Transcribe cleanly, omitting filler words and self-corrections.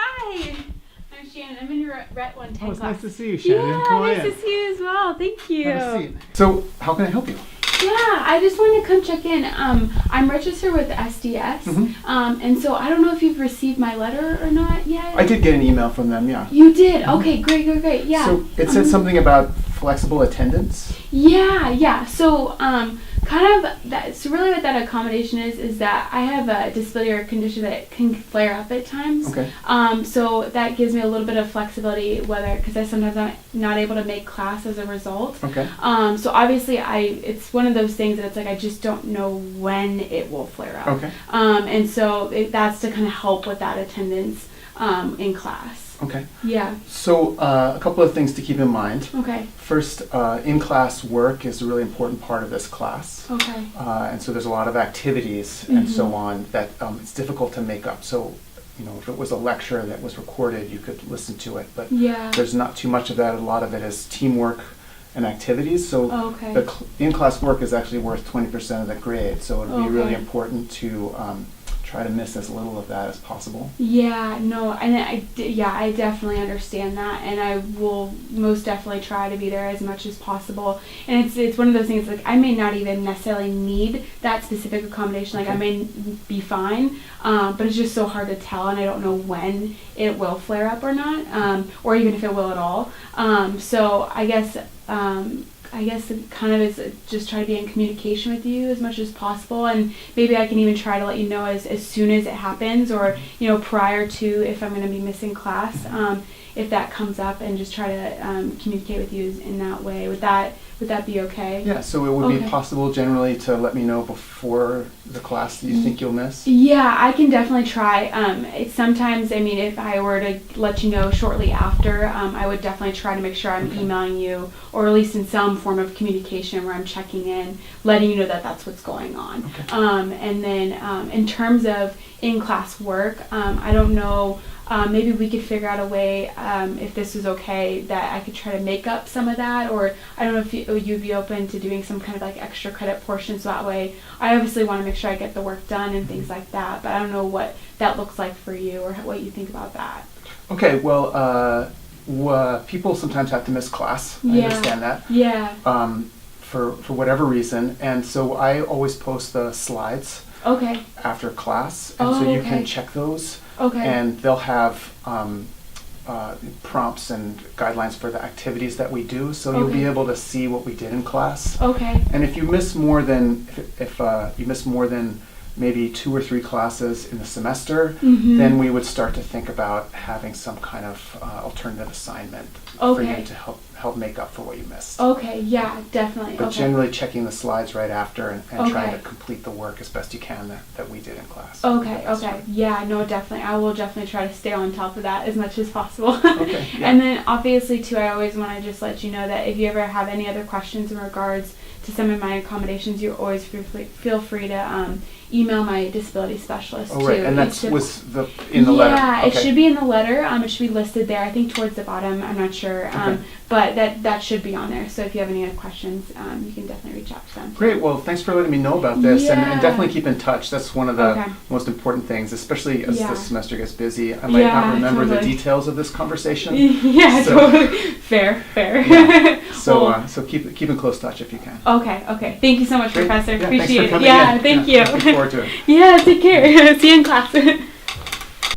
Hi, I'm Shannon. I'm in your Ret 110 Oh, it's class. nice to see you, Shannon. Yeah, Come on nice in. to see you as well. Thank you. Have a seat. So, how can I help you? Yeah, I just wanted to come check in. I'm registered with SDS, and so I don't know if you've received my letter or not yet. I did get an email from them, yeah. You did? Okay, great. Yeah. So, it said something about flexible attendance? Yeah. So, so really what that accommodation is that I have a disability or condition that can flare up at times. Okay. So that gives me a little bit of flexibility, because I sometimes I'm not able to make class as a result. Okay. So obviously it's one of those things that it's like I just don't know when it will flare up. Okay. And so that's to kind of help with that attendance in class. Okay. Yeah. So, a couple of things to keep in mind. Okay. First, in-class work is a really important part of this class. Okay. And so there's a lot of activities and so on that it's difficult to make up. So, if it was a lecture that was recorded, you could listen to it. But there's not too much of that. A lot of it is teamwork and activities. So the in-class work is actually worth 20% of the grade. So it would be really important to try to miss as little of that as possible. Yeah, no, and I definitely understand that, and I will most definitely try to be there as much as possible. And it's one of those things, like I may not even necessarily need that specific accommodation, like I may be fine, but it's just so hard to tell, and I don't know when it will flare up or not, or even if it will at all. So I guess it kind of is just try to be in communication with you as much as possible, and maybe I can even try to let you know as soon as it happens, or prior to, if I'm going to be missing class, if that comes up, and just try to communicate with you in that way. Would that be okay? Yeah, so it would be possible generally to let me know before the class that you think you'll miss? Yeah, I can definitely try. It's sometimes, if I were to let you know shortly after, I would definitely try to make sure I'm emailing you, or at least in some form of communication where I'm checking in, letting you know that that's what's going on. And then in terms of in-class work, I don't know, maybe we could figure out a way, if this is okay, that I could try to make up some of that, or I don't know if you'd be open to doing some kind of like extra credit portion, so that way I obviously want to make sure I get the work done and things like that, but I don't know what that looks like for you or what you think about that. Okay, well, people sometimes have to miss class. I understand that. Yeah. For whatever reason, and so I always post the slides after class, and so you can check those. And they'll have prompts and guidelines for the activities that we do, so you'll be able to see what we did in class. And if you miss more than you miss more than maybe 2 or 3 classes in the semester, then we would start to think about having some kind of alternative assignment for you to help make up for what you missed. Yeah, definitely. But generally checking the slides right after and trying to complete the work as best you can that we did in class. Yeah, no, definitely. I will definitely try to stay on top of that as much as possible. Yeah. And then obviously too, I always want to just let you know that if you ever have any other questions in regards to some of my accommodations, you always feel free to email my disability specialist too. And that was in the letter. Yeah, it should be in the letter. It should be listed there. I think towards the bottom. I'm not sure, but that should be on there. So if you have any other questions, you can definitely reach out to them. Great. Well, thanks for letting me know about this, and definitely keep in touch. That's one of the most important things, especially as the semester gets busy. I might not remember the details of this conversation. Totally. Fair. Yeah. So keep in close touch if you can. Okay. Thank you so much, Professor. Yeah, Appreciate thanks for it. coming in. Thank you. Looking forward to it. Yeah, take care. See you in class.